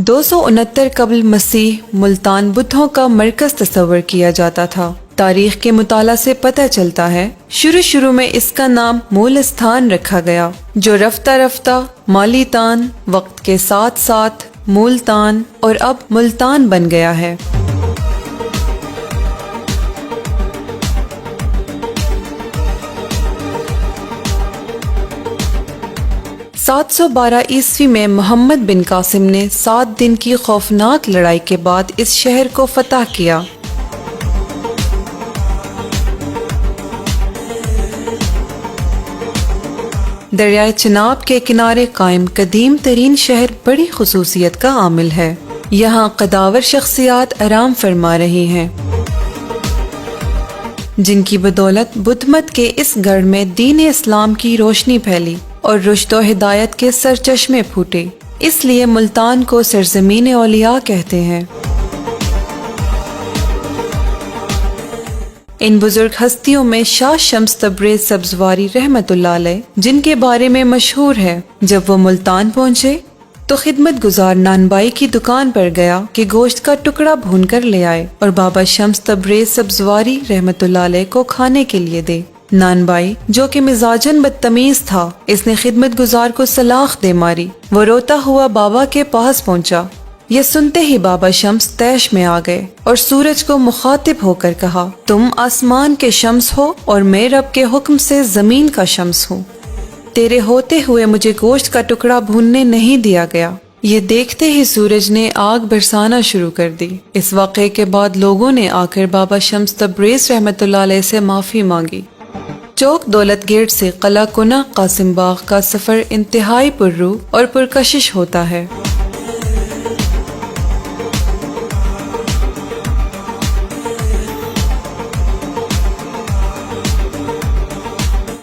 269 قبل مسیح ملتان بدھوں کا مرکز تصور کیا جاتا تھا۔ تاریخ کے مطالعہ سے پتہ چلتا ہے شروع میں اس کا نام مولستان رکھا گیا، جو رفتہ رفتہ مالیتان، وقت کے ساتھ ساتھ مولتان اور اب ملتان بن گیا ہے۔ 712 عیسوی میں محمد بن قاسم نے 7 دن کی خوفناک لڑائی کے بعد اس شہر کو فتح کیا۔ دریائے چناب کے کنارے قائم قدیم ترین شہر بڑی خصوصیت کا حامل ہے۔ یہاں قداور شخصیات آرام فرما رہی ہیں، جن کی بدولت بدھ مت کے اس گڑھ میں دین اسلام کی روشنی پھیلی اور رشد و ہدایت کے سرچشمے پھوٹے۔ اس لیے ملتان کو سرزمین اولیاء کہتے ہیں۔ ان بزرگ ہستیوں میں شاہ شمس تبریز سبزواری رحمت اللہ علیہ، جن کے بارے میں مشہور ہے جب وہ ملتان پہنچے تو خدمت گزار نانبائی کی دکان پر گیا کہ گوشت کا ٹکڑا بھون کر لے آئے اور بابا شمس تبریز سبزواری رحمت اللہ علیہ کو کھانے کے لیے دے۔ نانبائی، جو کہ مزاجن بدتمیز تھا، اس نے خدمت گزار کو سلاخ دے ماری۔ وہ روتا ہوا بابا کے پاس پہنچا۔ یہ سنتے ہی بابا شمس طیش میں آ گئے اور سورج کو مخاطب ہو کر کہا، تم آسمان کے شمس ہو اور میں رب کے حکم سے زمین کا شمس ہوں۔ تیرے ہوتے ہوئے مجھے گوشت کا ٹکڑا بھوننے نہیں دیا گیا۔ یہ دیکھتے ہی سورج نے آگ برسانا شروع کر دی۔ اس واقعے کے بعد لوگوں نے آ کر بابا شمس تبریز رحمت اللہ علیہ سے معافی مانگی۔ چوک دولت گیٹ سے قلعہ کنہ قاسم باغ کا سفر انتہائی پرروح اور پرکشش ہوتا ہے۔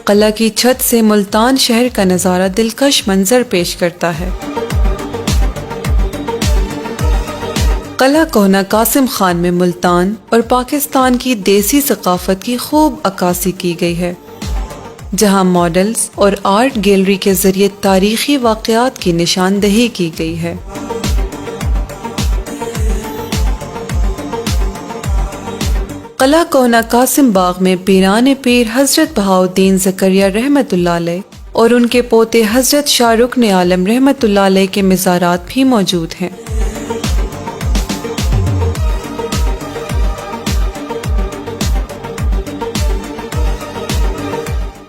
قلعہ کی چھت سے ملتان شہر کا نظارہ دلکش منظر پیش کرتا ہے۔ قلعہ کوہنہ قاسم خان میں ملتان اور پاکستان کی دیسی ثقافت کی خوب عکاسی کی گئی ہے، جہاں ماڈلز اور آرٹ گیلری کے ذریعے تاریخی واقعات کی نشاندہی کی گئی ہے۔ قلعہ کوہنہ قاسم باغ میں پیران پیر حضرت بہاؤالدین زکریہ رحمت اللہ علیہ اور ان کے پوتے حضرت شاہ رکن عالم رحمت اللہ علیہ کے مزارات بھی موجود ہیں۔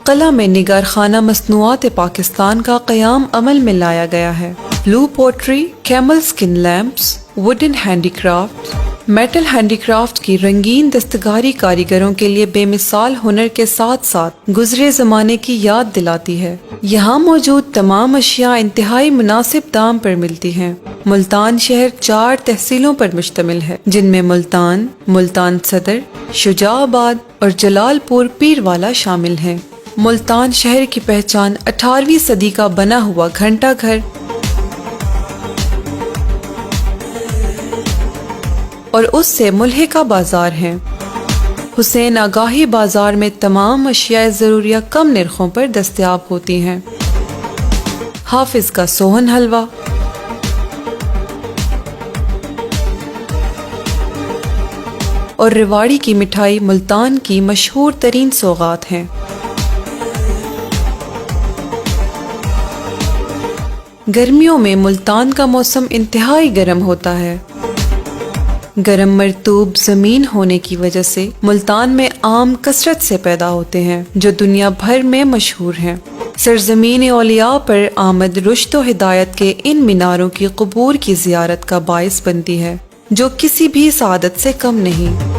قلعہ میں نگار خانہ مصنوعات پاکستان کا قیام عمل میں لایا گیا ہے۔ Blue pottery, camel skin lamps, wooden handicraft, metal handicraft کی رنگین دستکاری کاریگروں کے لیے بے مثال ہنر کے ساتھ ساتھ گزرے زمانے کی یاد دلاتی ہے۔ یہاں موجود تمام اشیاء انتہائی مناسب دام پر ملتی ہیں۔ ملتان شہر 4 تحصیلوں پر مشتمل ہے، جن میں ملتان، ملتان صدر، شجاع آباد اور جلال پور پیروالا شامل ہیں۔ ملتان شہر کی پہچان 18ویں صدی کا بنا ہوا گھنٹہ گھر اور اس سے ملحقہ بازار ہیں۔ حسین آگاہی بازار میں تمام اشیاء ضروریہ کم نرخوں پر دستیاب ہوتی ہیں۔ حافظ کا سوہن حلوہ، اور ریواڑی کی مٹھائی ملتان کی مشہور ترین سوغات ہیں۔ گرمیوں میں ملتان کا موسم انتہائی گرم ہوتا ہے۔ گرم مرطوب زمین ہونے کی وجہ سے ملتان میں آم کثرت سے پیدا ہوتے ہیں، جو دنیا بھر میں مشہور ہیں۔ سرزمین اولیاء پر آمد رشد و ہدایت کے ان میناروں کی قبور کی زیارت کا باعث بنتی ہے، جو کسی بھی سعادت سے کم نہیں۔